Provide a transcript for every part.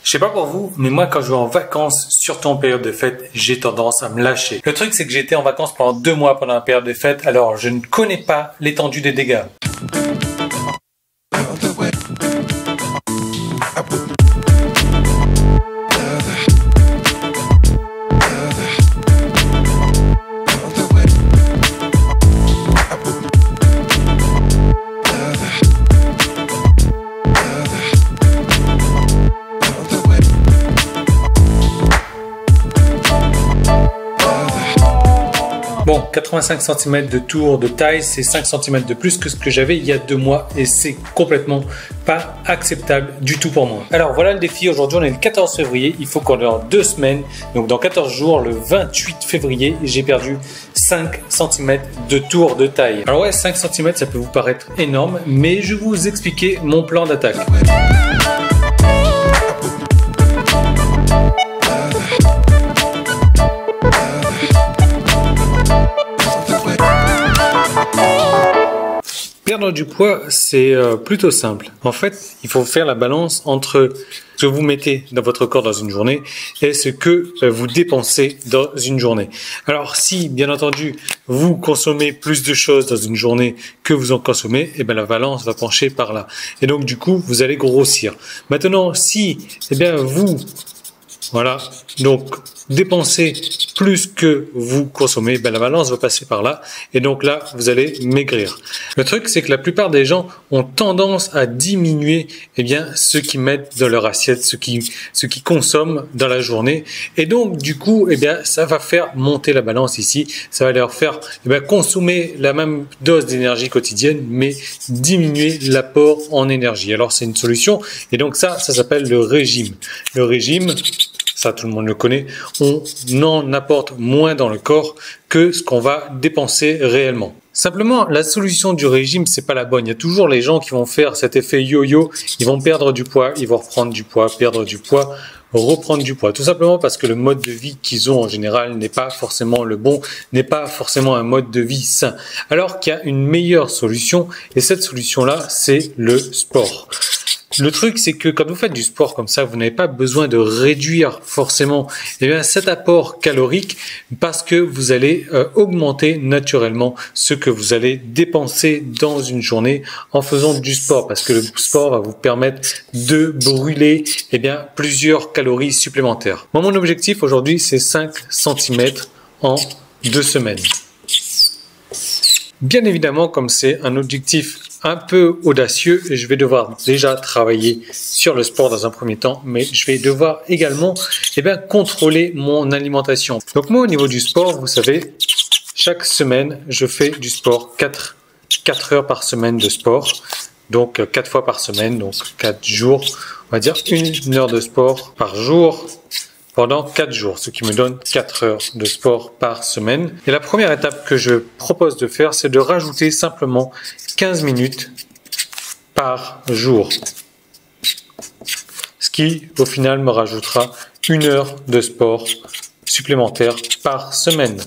Je sais pas pour vous, mais moi quand je vais en vacances, surtout en période de fête, j'ai tendance à me lâcher. Le truc c'est que j'ai été en vacances pendant 2 mois pendant la période de fête, alors je ne connais pas l'étendue des dégâts. Bon, 85 cm de tour de taille, c'est 5 cm de plus que ce que j'avais il y a 2 mois et c'est complètement pas acceptable du tout pour moi. Alors voilà le défi, aujourd'hui on est le 14 février, il faut qu'on ait en 2 semaines, donc dans 14 jours, le 28 février, j'ai perdu 5 cm de tour de taille. Alors ouais, 5 cm ça peut vous paraître énorme, mais je vais vous expliquer mon plan d'attaque. Perdre du poids, c'est plutôt simple. En fait, il faut faire la balance entre ce que vous mettez dans votre corps dans une journée et ce que vous dépensez dans une journée. Alors, si, bien entendu, vous consommez plus de choses dans une journée que vous en consommez, eh bien, la balance va pencher par là. Et donc, du coup, vous allez grossir. Maintenant, si, eh bien, voilà, donc dépensez plus que vous consommez, ben la balance va passer par là et donc là vous allez maigrir. Le truc c'est que la plupart des gens ont tendance à diminuer ce qu'ils mettent dans leur assiette, ce qu'ils consomment dans la journée et donc du coup ça va faire monter la balance ici, ça va leur faire consommer la même dose d'énergie quotidienne mais diminuer l'apport en énergie. Alors c'est une solution et donc ça s'appelle le régime. Le régime, ça tout le monde le connaît, on en apporte moins dans le corps que ce qu'on va dépenser réellement. Simplement, la solution du régime, c'est pas la bonne. Il y a toujours les gens qui vont faire cet effet yo-yo, ils vont perdre du poids, ils vont reprendre du poids, perdre du poids, reprendre du poids. Tout simplement parce que le mode de vie qu'ils ont en général n'est pas forcément le bon, n'est pas forcément un mode de vie sain. Alors qu'il y a une meilleure solution et cette solution-là, c'est le sport. Le truc, c'est que quand vous faites du sport comme ça, vous n'avez pas besoin de réduire forcément cet apport calorique parce que vous allez augmenter naturellement ce que vous allez dépenser dans une journée en faisant du sport parce que le sport va vous permettre de brûler plusieurs calories supplémentaires. Moi, mon objectif aujourd'hui, c'est 5 cm en 2 semaines. Bien évidemment, comme c'est un objectif un peu audacieux, je vais devoir déjà travailler sur le sport dans un premier temps, mais je vais devoir également contrôler mon alimentation. Donc moi au niveau du sport, vous savez, chaque semaine, je fais du sport 4 heures par semaine de sport. Donc 4 fois par semaine, donc 4 jours, on va dire 1 heure de sport par jour pendant 4 jours, ce qui me donne 4 heures de sport par semaine. Et la première étape que je propose de faire, c'est de rajouter simplement 15 minutes par jour. Ce qui, au final, me rajoutera 1 heure de sport supplémentaire par semaine.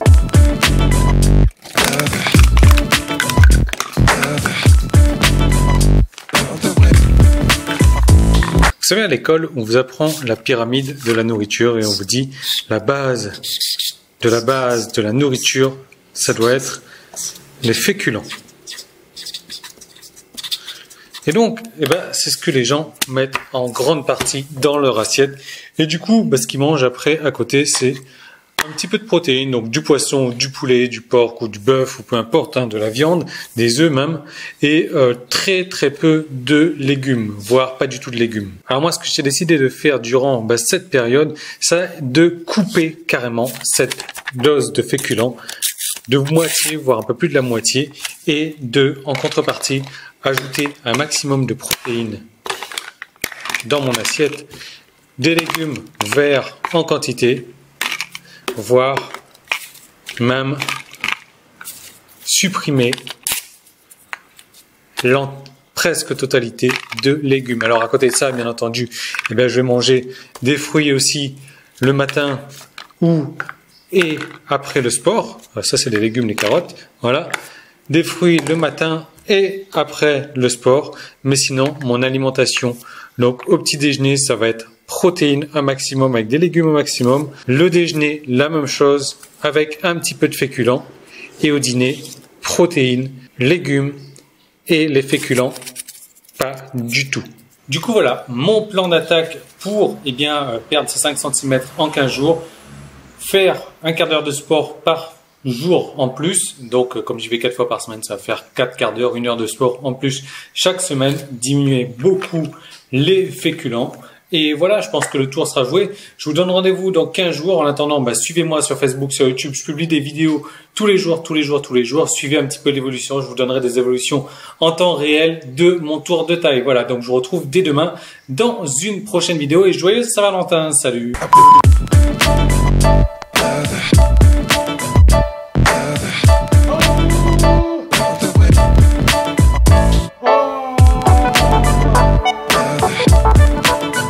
Vous savez, à l'école, on vous apprend la pyramide de la nourriture et on vous dit la base de la nourriture, ça doit être les féculents. Et donc, c'est ce que les gens mettent en grande partie dans leur assiette. Et du coup, ce qu'ils mangent après, à côté, c'est un petit peu de protéines, donc du poisson, du poulet, du porc ou du bœuf ou peu importe, de la viande, des œufs même, et très très peu de légumes, voire pas du tout de légumes. Alors moi, ce que j'ai décidé de faire durant cette période, c'est de couper carrément cette dose de féculents de moitié, voire un peu plus de la moitié, et en contrepartie, ajouter un maximum de protéines dans mon assiette, des légumes verts en quantité, voire même supprimer presque totalité de légumes. Alors à côté de ça, bien entendu, je vais manger des fruits aussi le matin et après le sport. Ça c'est des légumes, les carottes. Voilà, des fruits le matin et après le sport. Mais sinon, mon alimentation, donc au petit déjeuner, ça va être protéines un maximum avec des légumes au maximum. Le déjeuner, la même chose avec un petit peu de féculents. Et au dîner, protéines, légumes et les féculents, pas du tout. Du coup, voilà mon plan d'attaque pour perdre ces 5 cm en 15 jours. Faire un quart d'heure de sport par jour en plus. Donc, comme j'y vais 4 fois par semaine, ça va faire 4 quarts d'heure, 1 heure de sport en plus chaque semaine. Diminuer beaucoup les féculents. Et voilà, je pense que le tour sera joué. Je vous donne rendez-vous dans 15 jours. En attendant, suivez-moi sur Facebook, sur YouTube. Je publie des vidéos tous les jours. Suivez un petit peu l'évolution. Je vous donnerai des évolutions en temps réel de mon tour de taille. Voilà, donc je vous retrouve dès demain dans une prochaine vidéo. Et joyeux Saint-Valentin. Salut!